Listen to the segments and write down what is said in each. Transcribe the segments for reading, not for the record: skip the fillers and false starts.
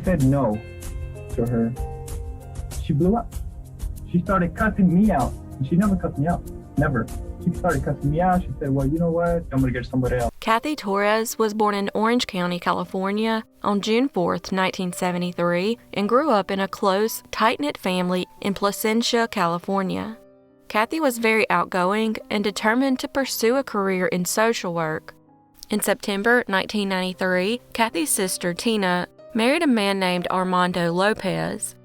said no to her, she blew up. She started cussing me out. And she never cussed me out. Never. She started cussing me out. She said, well, you know what? I'm going to get somebody else. Cathy Torrez was born in Orange County, California on June 4th, 1973, and grew up in a close, tight-knit family in Placentia, California. Cathy was very outgoing and determined to pursue a career in social work. In September 1993, Cathy's sister, Tina, married a man named Armando Lopez.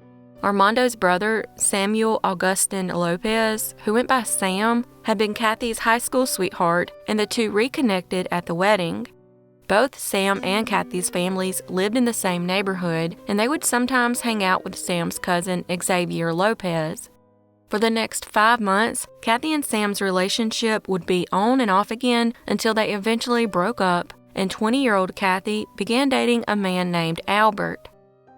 Armando's brother, Samuel Augustin Lopez, who went by Sam, had been Cathy's high school sweetheart, and the two reconnected at the wedding. Both Sam and Cathy's families lived in the same neighborhood, and they would sometimes hang out with Sam's cousin, Xavier Lopez. For the next 5 months, Cathy and Sam's relationship would be on and off again until they eventually broke up, and 20-year-old Cathy began dating a man named Albert.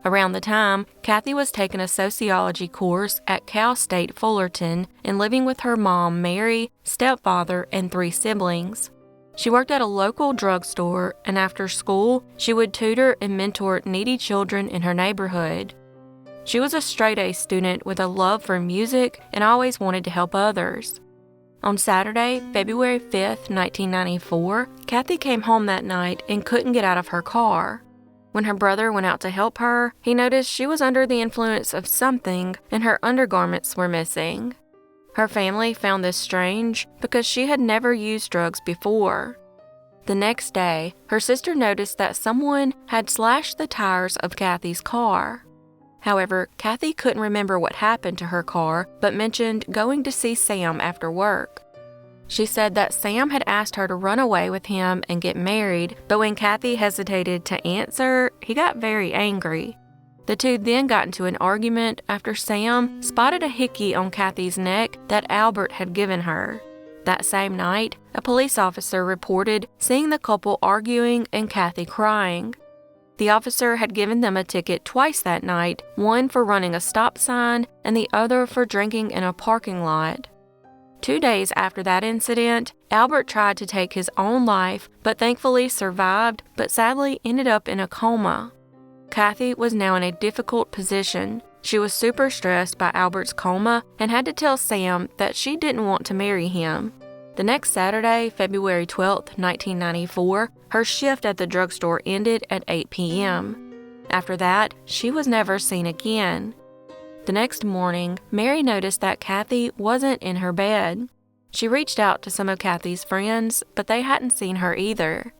Around the time, Cathy was taking a sociology course at Cal State Fullerton and living with her mom, Mary, stepfather, and 3 siblings. She worked at a local drugstore, and after school, she would tutor and mentor needy children in her neighborhood. She was a straight-A student with a love for music and always wanted to help others. On Saturday, February 5th, 1994, Cathy came home that night and couldn't get out of her car. When her brother went out to help her, he noticed she was under the influence of something and her undergarments were missing. Her family found this strange because she had never used drugs before. The next day, her sister noticed that someone had slashed the tires of Cathy's car. However, Cathy couldn't remember what happened to her car, but mentioned going to see Sam after work. She said that Sam had asked her to run away with him and get married, but when Cathy hesitated to answer, he got very angry. The two then got into an argument after Sam spotted a hickey on Cathy's neck that Albert had given her. That same night, a police officer reported seeing the couple arguing and Cathy crying. The officer had given them a ticket twice that night, one for running a stop sign and the other for drinking in a parking lot. 2 days after that incident, Albert tried to take his own life, but thankfully survived, but sadly ended up in a coma. Cathy was now in a difficult position. She was super stressed by Albert's coma and had to tell Sam that she didn't want to marry him. The next Saturday, February 12, 1994, her shift at the drugstore ended at 8 p.m. After that, she was never seen again. The next morning, Mary noticed that Cathy wasn't in her bed. She reached out to some of Cathy's friends, but they hadn't seen her either.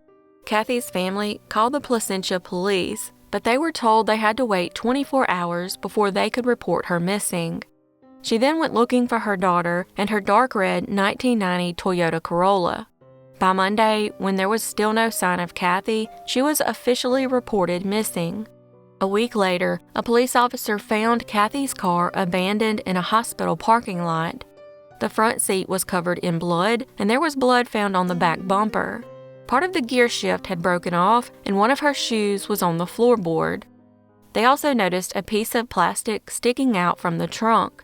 Cathy's family called the Placentia police, but they were told they had to wait 24 hours before they could report her missing. She then went looking for her daughter and her dark red 1990 Toyota Corolla. By Monday, when there was still no sign of Cathy, she was officially reported missing. A week later, a police officer found Cathy's car abandoned in a hospital parking lot. The front seat was covered in blood, and there was blood found on the back bumper. Part of the gear shift had broken off, and one of her shoes was on the floorboard. They also noticed a piece of plastic sticking out from the trunk.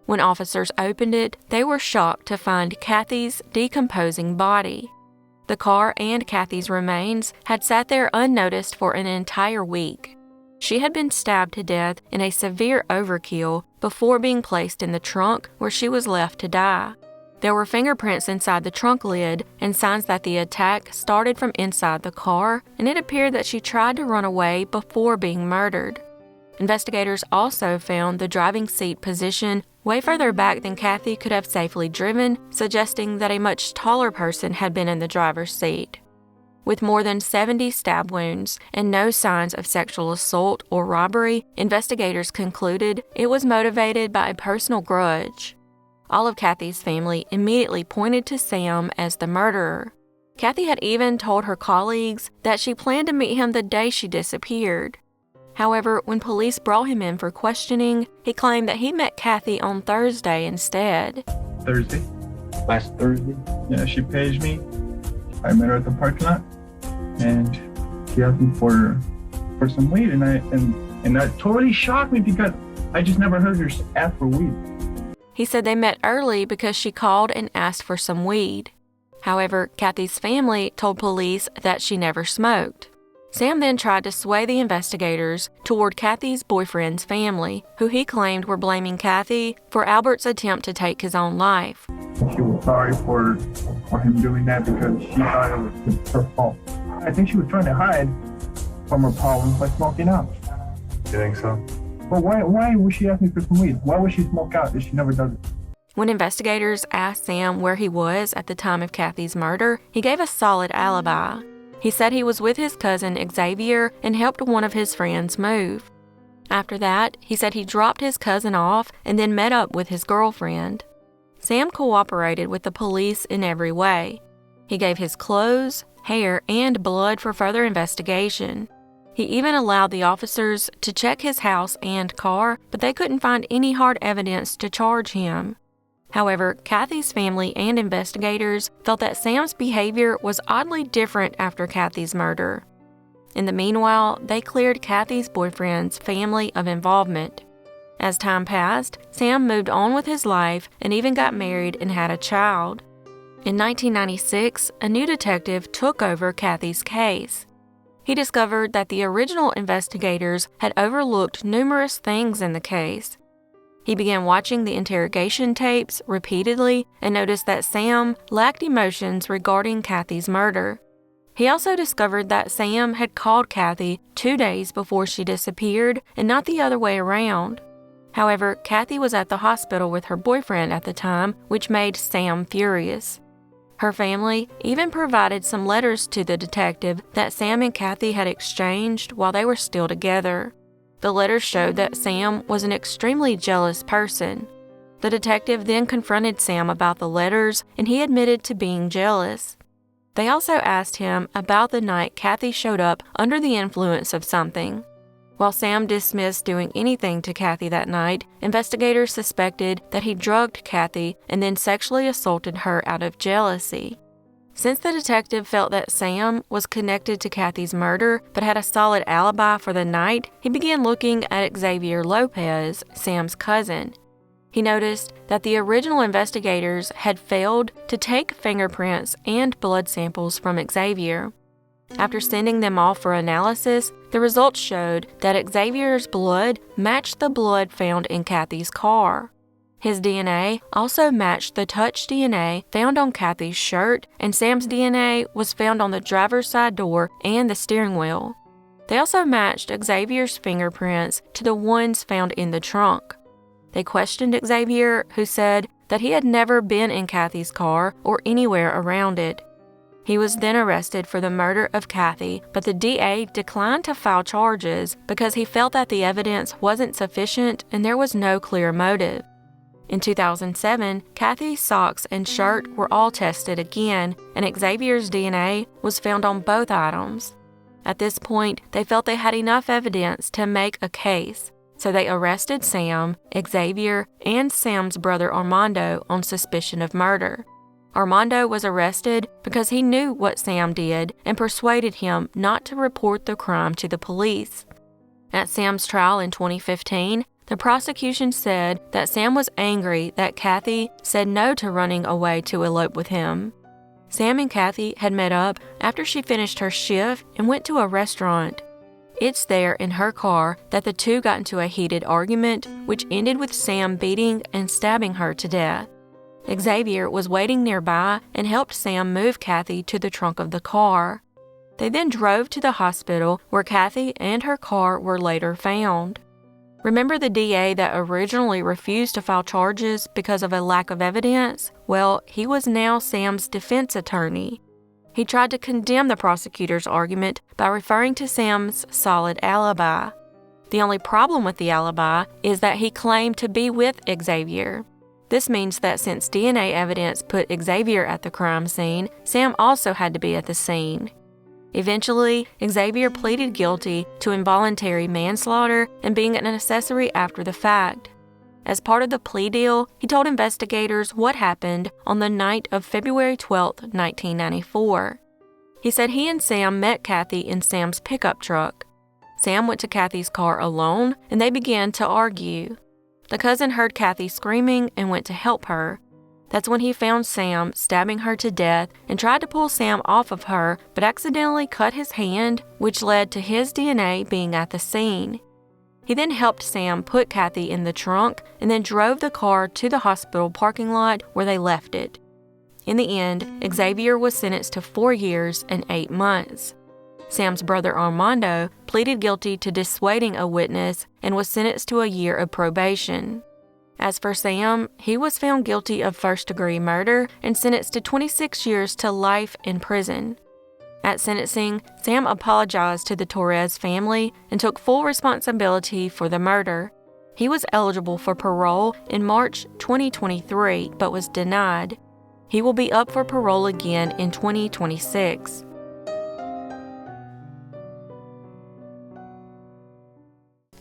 When officers opened it, they were shocked to find Cathy's decomposing body. The car and Cathy's remains had sat there unnoticed for an entire week. She had been stabbed to death in a severe overkill before being placed in the trunk where she was left to die. There were fingerprints inside the trunk lid and signs that the attack started from inside the car, and it appeared that she tried to run away before being murdered. Investigators also found the driving seat position way further back than Cathy could have safely driven, suggesting that a much taller person had been in the driver's seat. With more than 70 stab wounds and no signs of sexual assault or robbery, investigators concluded it was motivated by a personal grudge. All of Cathy's family immediately pointed to Sam as the murderer. Cathy had even told her colleagues that she planned to meet him the day she disappeared. However, when police brought him in for questioning, he claimed that he met Cathy on Thursday instead. Last Thursday. Yeah, she paged me. I met her at the parking lot, and she asked me for some weed, and that totally shocked me because I just never heard her ask for weed. He said they met early because she called and asked for some weed. However, Cathy's family told police that she never smoked. Sam then tried to sway the investigators toward Cathy's boyfriend's family, who he claimed were blaming Cathy for Albert's attempt to take his own life. She was sorry for him doing that because she thought it was her fault. I think she was trying to hide from her problems by smoking out. You think so? But why would she ask me for some weed? Why would she smoke out if she never does it? When investigators asked Sam where he was at the time of Cathy's murder, he gave a solid alibi. He said he was with his cousin Xavier and helped one of his friends move. After that, he said he dropped his cousin off and then met up with his girlfriend. Sam cooperated with the police in every way. He gave his clothes, hair, and blood for further investigation. He even allowed the officers to check his house and car, but they couldn't find any hard evidence to charge him. However, Cathy's family and investigators felt that Sam's behavior was oddly different after Cathy's murder. In the meanwhile, they cleared Cathy's boyfriend's family of involvement. As time passed, Sam moved on with his life and even got married and had a child. In 1996, a new detective took over Cathy's case. He discovered that the original investigators had overlooked numerous things in the case. He began watching the interrogation tapes repeatedly and noticed that Sam lacked emotions regarding Cathy's murder. He also discovered that Sam had called Cathy 2 days before she disappeared and not the other way around. However, Cathy was at the hospital with her boyfriend at the time, which made Sam furious. Her family even provided some letters to the detective that Sam and Cathy had exchanged while they were still together. The letters showed that Sam was an extremely jealous person. The detective then confronted Sam about the letters, and he admitted to being jealous. They also asked him about the night Cathy showed up under the influence of something. While Sam dismissed doing anything to Cathy that night, investigators suspected that he drugged Cathy and then sexually assaulted her out of jealousy. Since the detective felt that Sam was connected to Cathy's murder but had a solid alibi for the night, he began looking at Xavier Lopez, Sam's cousin. He noticed that the original investigators had failed to take fingerprints and blood samples from Xavier. After sending them off for analysis, the results showed that Xavier's blood matched the blood found in Cathy's car. His DNA also matched the touch DNA found on Cathy's shirt, and Sam's DNA was found on the driver's side door and the steering wheel. They also matched Xavier's fingerprints to the ones found in the trunk. They questioned Xavier, who said that he had never been in Cathy's car or anywhere around it. He was then arrested for the murder of Cathy, but the DA declined to file charges because he felt that the evidence wasn't sufficient and there was no clear motive. In 2007, Cathy's socks and shirt were all tested again, and Xavier's DNA was found on both items. At this point, they felt they had enough evidence to make a case, so they arrested Sam, Xavier, and Sam's brother Armando on suspicion of murder. Armando was arrested because he knew what Sam did and persuaded him not to report the crime to the police. At Sam's trial in 2015, the prosecution said that Sam was angry that Cathy said no to running away to elope with him. Sam and Cathy had met up after she finished her shift and went to a restaurant. It's there in her car that the two got into a heated argument, which ended with Sam beating and stabbing her to death. Xavier was waiting nearby and helped Sam move Cathy to the trunk of the car. They then drove to the hospital where Cathy and her car were later found. Remember the DA that originally refused to file charges because of a lack of evidence? Well, he was now Sam's defense attorney. He tried to condemn the prosecutor's argument by referring to Sam's solid alibi. The only problem with the alibi is that he claimed to be with Xavier. This means that since DNA evidence put Xavier at the crime scene, Sam also had to be at the scene. Eventually, Xavier pleaded guilty to involuntary manslaughter and being an accessory after the fact. As part of the plea deal, he told investigators what happened on the night of February 12, 1994. He said he and Sam met Cathy in Sam's pickup truck. Sam went to Cathy's car alone, and they began to argue. The cousin heard Cathy screaming and went to help her. That's when he found Sam stabbing her to death and tried to pull Sam off of her, but accidentally cut his hand, which led to his DNA being at the scene. He then helped Sam put Cathy in the trunk and then drove the car to the hospital parking lot where they left it. In the end, Xavier was sentenced to 4 years and 8 months. Sam's brother Armando pleaded guilty to dissuading a witness and was sentenced to a year of probation. As for Sam, he was found guilty of first-degree murder and sentenced to 26 years to life in prison. At sentencing, Sam apologized to the Torrez family and took full responsibility for the murder. He was eligible for parole in March 2023 but was denied. He will be up for parole again in 2026.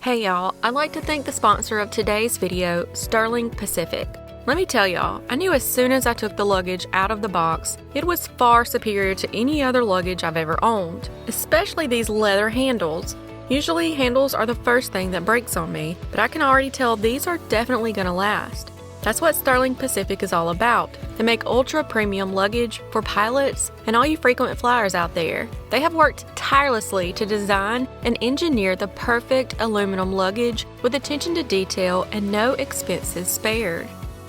Hey y'all, I'd like to thank the sponsor of today's video, Sterling Pacific. Let me tell y'all, I knew as soon as I took the luggage out of the box, it was far superior to any other luggage I've ever owned, especially these leather handles. Usually handles are the first thing that breaks on me, but I can already tell these are definitely gonna last. That's what Sterling Pacific is all about. They make ultra-premium luggage for pilots and all you frequent flyers out there. They have worked tirelessly to design and engineer the perfect aluminum luggage with attention to detail and no expenses spared.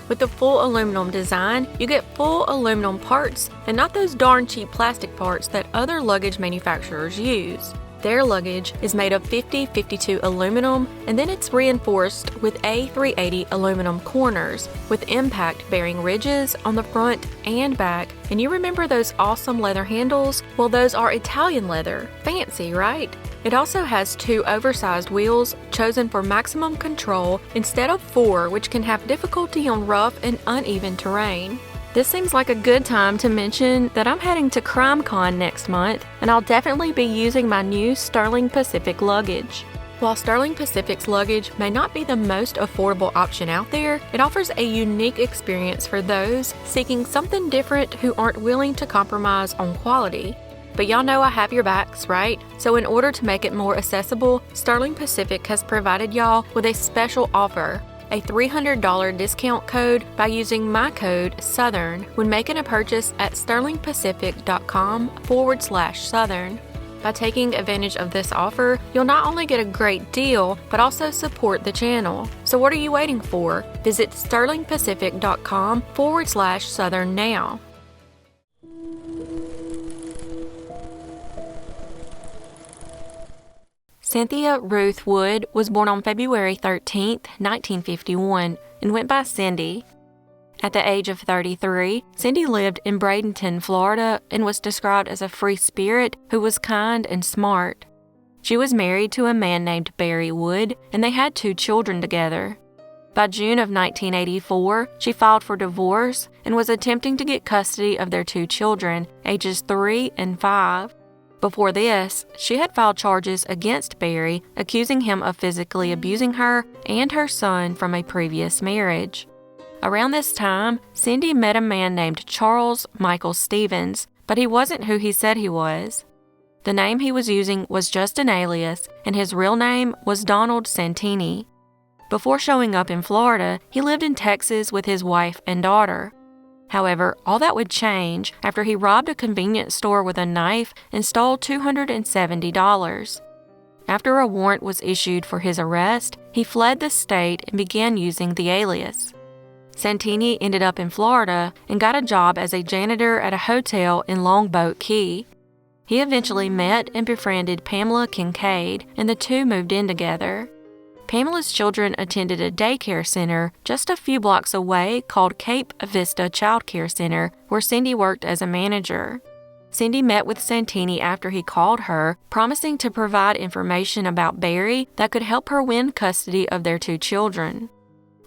With the full aluminum design, you get full aluminum parts and not those darn cheap plastic parts that other luggage manufacturers use. Their luggage is made of 50-52 aluminum, and then it's reinforced with A380 aluminum corners with impact-bearing ridges on the front and back. And you remember those awesome leather handles? Well, those are Italian leather. Fancy, right? It also has 2 oversized wheels chosen for maximum control instead of 4, which can have difficulty on rough and uneven terrain. This seems like a good time to mention that I'm heading to CrimeCon next month, and I'll definitely be using my new Sterling Pacific luggage. While Sterling Pacific's luggage may not be the most affordable option out there, it offers a unique experience for those seeking something different who aren't willing to compromise on quality. But y'all know I have your backs, right? So in order to make it more accessible, Sterling Pacific has provided y'all with a special offer. A $300 discount code by using my code SOUTHERN when making a purchase at sterlingpacific.com/Southern. By taking advantage of this offer, you'll not only get a great deal, but also support the channel. So what are you waiting for? Visit sterlingpacific.com/Southern now. Cynthia Ruth Wood was born on February 13, 1951, and went by Cindy. At the age of 33, Cindy lived in Bradenton, Florida, and was described as a free spirit who was kind and smart. She was married to a man named Barry Wood, and they had 2 children together. By June of 1984, she filed for divorce and was attempting to get custody of their 2 children, ages 3 and 5. Before this, she had filed charges against Barry, accusing him of physically abusing her and her son from a previous marriage. Around this time, Cindy met a man named Charles Michael Stevens, but he wasn't who he said he was. The name he was using was just an alias, and his real name was Donald Santini. Before showing up in Florida, he lived in Texas with his wife and daughter. However, all that would change after he robbed a convenience store with a knife and stole $270. After a warrant was issued for his arrest, he fled the state and began using the alias. Santini ended up in Florida and got a job as a janitor at a hotel in Longboat Key. He eventually met and befriended Pamela Kincaid, and the 2 moved in together. Pamela's children attended a daycare center just a few blocks away called Cape Vista Child Care Center, where Cindy worked as a manager. Cindy met with Santini after he called her, promising to provide information about Barry that could help her win custody of their 2 children.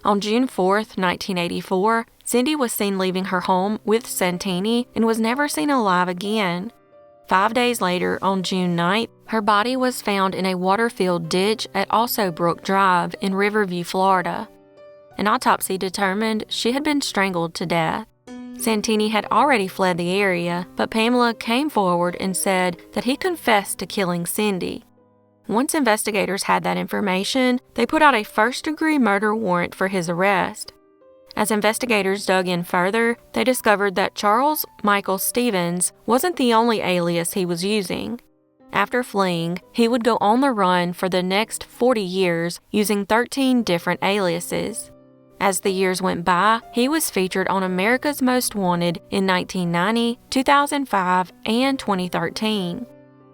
On June 4, 1984, Cindy was seen leaving her home with Santini and was never seen alive again. 5 days later, on June 9th, her body was found in a water-filled ditch at Also Brook Drive in Riverview, Florida. An autopsy determined she had been strangled to death. Santini had already fled the area, but Pamela came forward and said that he confessed to killing Cindy. Once investigators had that information, they put out a first-degree murder warrant for his arrest. As investigators dug in further, they discovered that Charles Michael Stevens wasn't the only alias he was using. After fleeing, he would go on the run for the next 40 years using 13 different aliases. As the years went by, he was featured on America's Most Wanted in 1990, 2005, and 2013.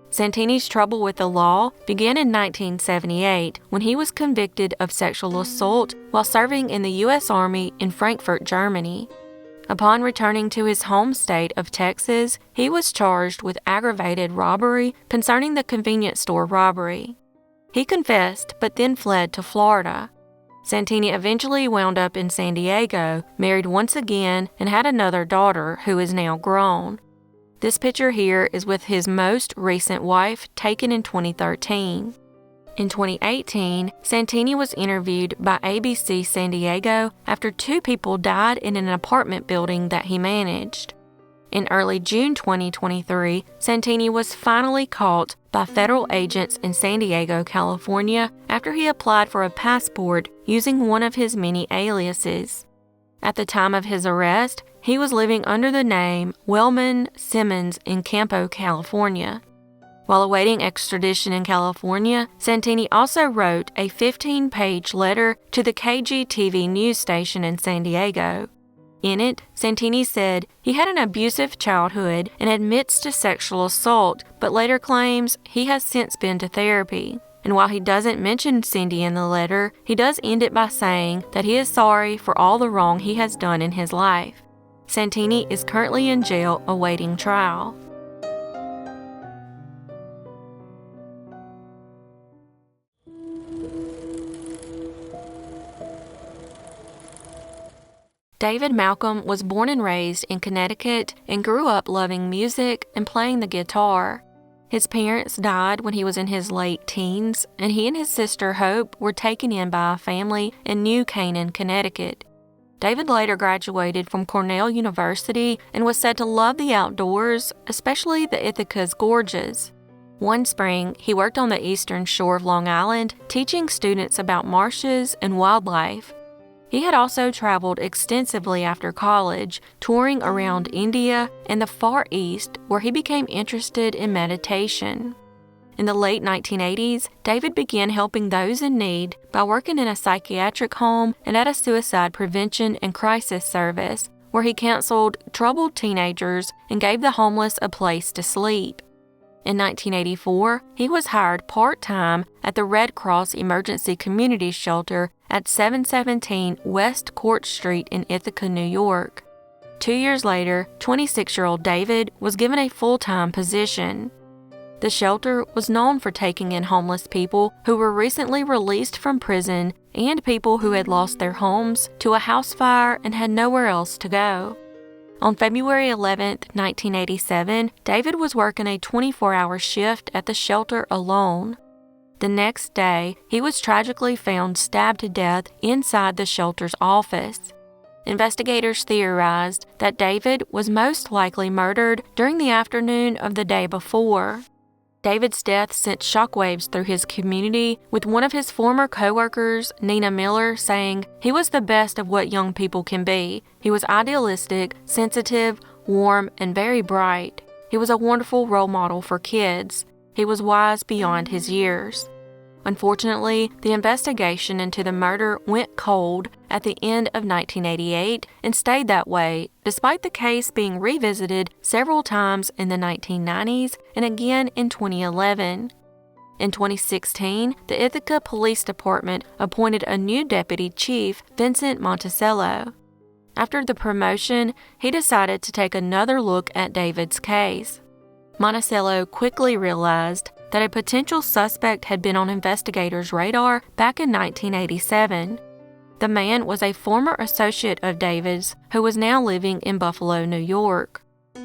Santini's trouble with the law began in 1978 when he was convicted of sexual assault while serving in the U.S. Army in Frankfurt, Germany. Upon returning to his home state of Texas, he was charged with aggravated robbery concerning the convenience store robbery. He confessed but then fled to Florida. Santini eventually wound up in San Diego, married once again, and had another daughter who is now grown. This picture here is with his most recent wife, taken in 2013. In 2018, Santini was interviewed by ABC San Diego after 2 people died in an apartment building that he managed. In early June 2023, Santini was finally caught by federal agents in San Diego, California, after he applied for a passport using one of his many aliases. At the time of his arrest, he was living under the name Wellman Simmons in Campo, California. While awaiting extradition in California, Santini also wrote a 15-page letter to the KGTV news station in San Diego. In it, Santini said he had an abusive childhood and admits to sexual assault, but later claims he has since been to therapy. And while he doesn't mention Cindy in the letter, he does end it by saying that he is sorry for all the wrong he has done in his life. Santini is currently in jail awaiting trial. David Malcom was born and raised in Connecticut and grew up loving music and playing the guitar. His parents died when he was in his late teens, and he and his sister Hope were taken in by a family in New Canaan, Connecticut. David later graduated from Cornell University and was said to love the outdoors, especially the Ithaca's gorges. One spring, he worked on the eastern shore of Long Island, teaching students about marshes and wildlife. He had also traveled extensively after college, touring around India and the Far East, where he became interested in meditation. In the late 1980s, David began helping those in need by working in a psychiatric home and at a suicide prevention and crisis service, where he counseled troubled teenagers and gave the homeless a place to sleep. In 1984, he was hired part-time at the Red Cross Emergency Community Shelter at 717 West Court Street in Ithaca, New York. 2 years later, 26-year-old David was given a full-time position. The shelter was known for taking in homeless people who were recently released from prison and people who had lost their homes to a house fire and had nowhere else to go. On February 11, 1987, David was working a 24-hour shift at the shelter alone. The next day, he was tragically found stabbed to death inside the shelter's office. Investigators theorized that David was most likely murdered during the afternoon of the day before. David's death sent shockwaves through his community, with one of his former co-workers, Nina Miller, saying he was the best of what young people can be. He was idealistic, sensitive, warm, and very bright. He was a wonderful role model for kids. He was wise beyond his years. Unfortunately, the investigation into the murder went cold at the end of 1988 and stayed that way, despite the case being revisited several times in the 1990s and again in 2011. In 2016, the Ithaca Police Department appointed a new deputy chief, Vincent Monticello. After the promotion, he decided to take another look at David's case. Monticello quickly realized that a potential suspect had been on investigators' radar back in 1987. The man was a former associate of David's who was now living in Buffalo, New York.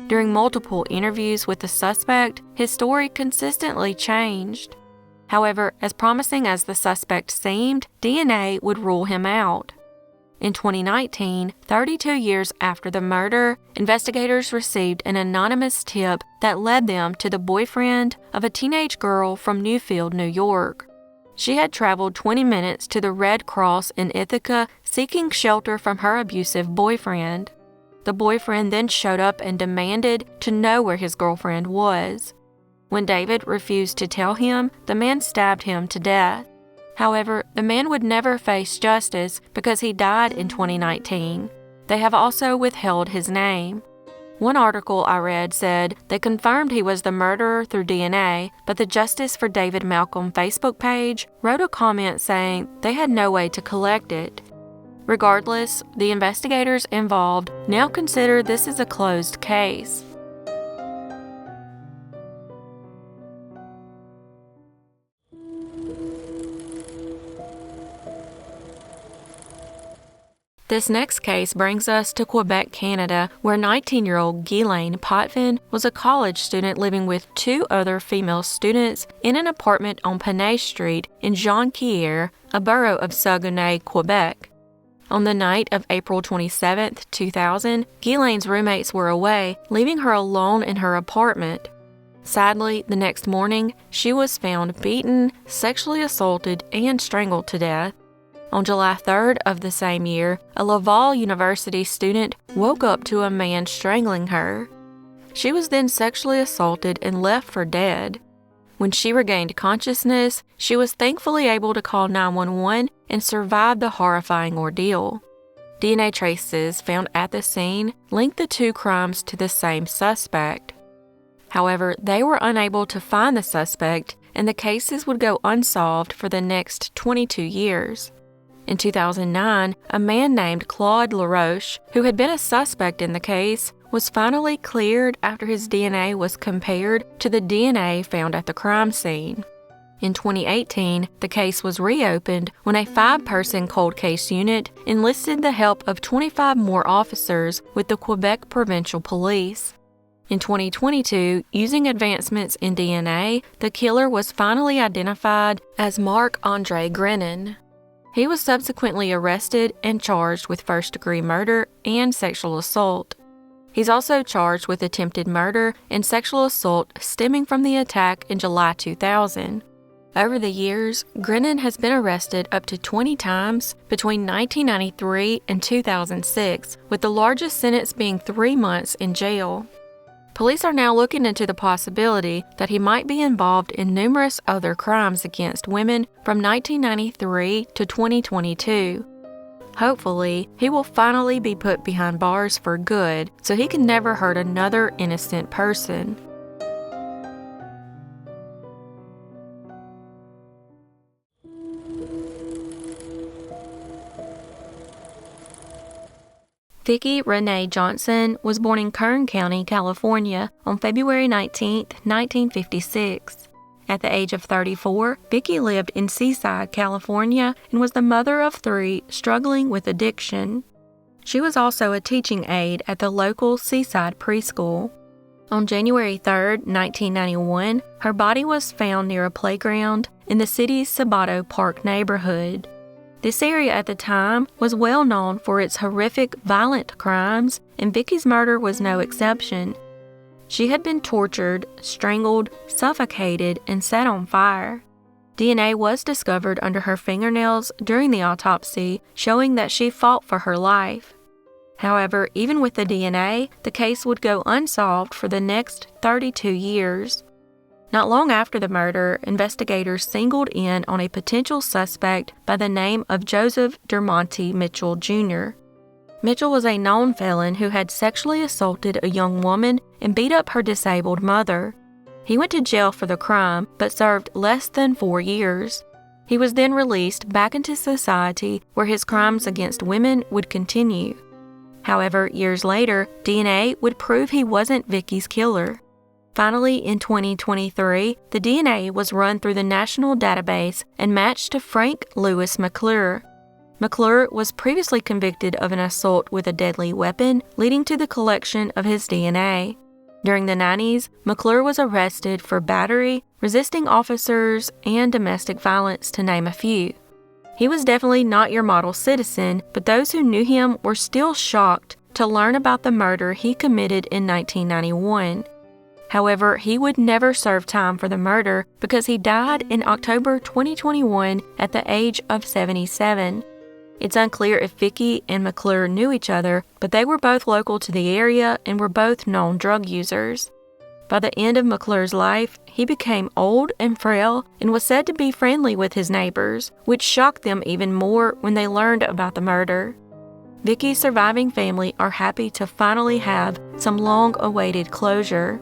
During multiple interviews with the suspect, his story consistently changed. However, as promising as the suspect seemed, DNA would rule him out. In 2019, 32 years after the murder, investigators received an anonymous tip that led them to the boyfriend of a teenage girl from Newfield, New York. She had traveled 20 minutes to the Red Cross in Ithaca seeking shelter from her abusive boyfriend. The boyfriend then showed up and demanded to know where his girlfriend was. When David refused to tell him, the man stabbed him to death. However, the man would never face justice because he died in 2019. They have also withheld his name. One article I read said they confirmed he was the murderer through DNA, but the Justice for David Malcom Facebook page wrote a comment saying they had no way to collect it. Regardless, the investigators involved now consider this is a closed case. This next case brings us to Quebec, Canada, where 19-year-old Guylaine Potvin was a college student living with two other female students in an apartment on Panay Street in Jonquière, a borough of Saguenay, Quebec. On the night of April 27, 2000, Guylaine's roommates were away, leaving her alone in her apartment. Sadly, the next morning, she was found beaten, sexually assaulted, and strangled to death. On July 3rd of the same year, a Laval University student woke up to a man strangling her. She was then sexually assaulted and left for dead. When she regained consciousness, she was thankfully able to call 911 and survive the horrifying ordeal. DNA traces found at the scene linked the two crimes to the same suspect. However, they were unable to find the suspect, and the cases would go unsolved for the next 22 years. In 2009, a man named Claude LaRoche, who had been a suspect in the case, was finally cleared after his DNA was compared to the DNA found at the crime scene. In 2018, the case was reopened when a 5-person cold case unit enlisted the help of 25 more officers with the Quebec Provincial Police. In 2022, using advancements in DNA, the killer was finally identified as Marc-André Grenon. He was subsequently arrested and charged with first-degree murder and sexual assault. He's also charged with attempted murder and sexual assault stemming from the attack in July 2000. Over the years, Grenon has been arrested up to 20 times between 1993 and 2006, with the largest sentence being 3 months in jail. Police are now looking into the possibility that he might be involved in numerous other crimes against women from 1993 to 2022. Hopefully, he will finally be put behind bars for good so he can never hurt another innocent person. Vicki Renee Johnson was born in Kern County, California on February 19, 1956. At the age of 34, Vicki lived in Seaside, California, and was the mother of 3 struggling with addiction. She was also a teaching aide at the local Seaside preschool. On January 3, 1991, her body was found near a playground in the city's Sabato Park neighborhood. This area at the time was well known for its horrific, violent crimes, and Vicki's murder was no exception. She had been tortured, strangled, suffocated, and set on fire. DNA was discovered under her fingernails during the autopsy, showing that she fought for her life. However, even with the DNA, the case would go unsolved for the next 32 years. Not long after the murder, investigators singled in on a potential suspect by the name of Joseph Dermonte Mitchell Jr. Mitchell was a known felon who had sexually assaulted a young woman and beat up her disabled mother. He went to jail for the crime, but served less than 4 years. He was then released back into society where his crimes against women would continue. However, years later, DNA would prove he wasn't Vicki's killer. Finally, in 2023, the DNA was run through the national database and matched to Frank Louis McClure. McClure was previously convicted of an assault with a deadly weapon, leading to the collection of his DNA. During the 90s, McClure was arrested for battery, resisting officers, and domestic violence, to name a few. He was definitely not your model citizen, but those who knew him were still shocked to learn about the murder he committed in 1991. However, he would never serve time for the murder because he died in October 2021 at the age of 77. It's unclear if Vicki and McClure knew each other, but they were both local to the area and were both known drug users. By the end of McClure's life, he became old and frail and was said to be friendly with his neighbors, which shocked them even more when they learned about the murder. Vicki's surviving family are happy to finally have some long-awaited closure.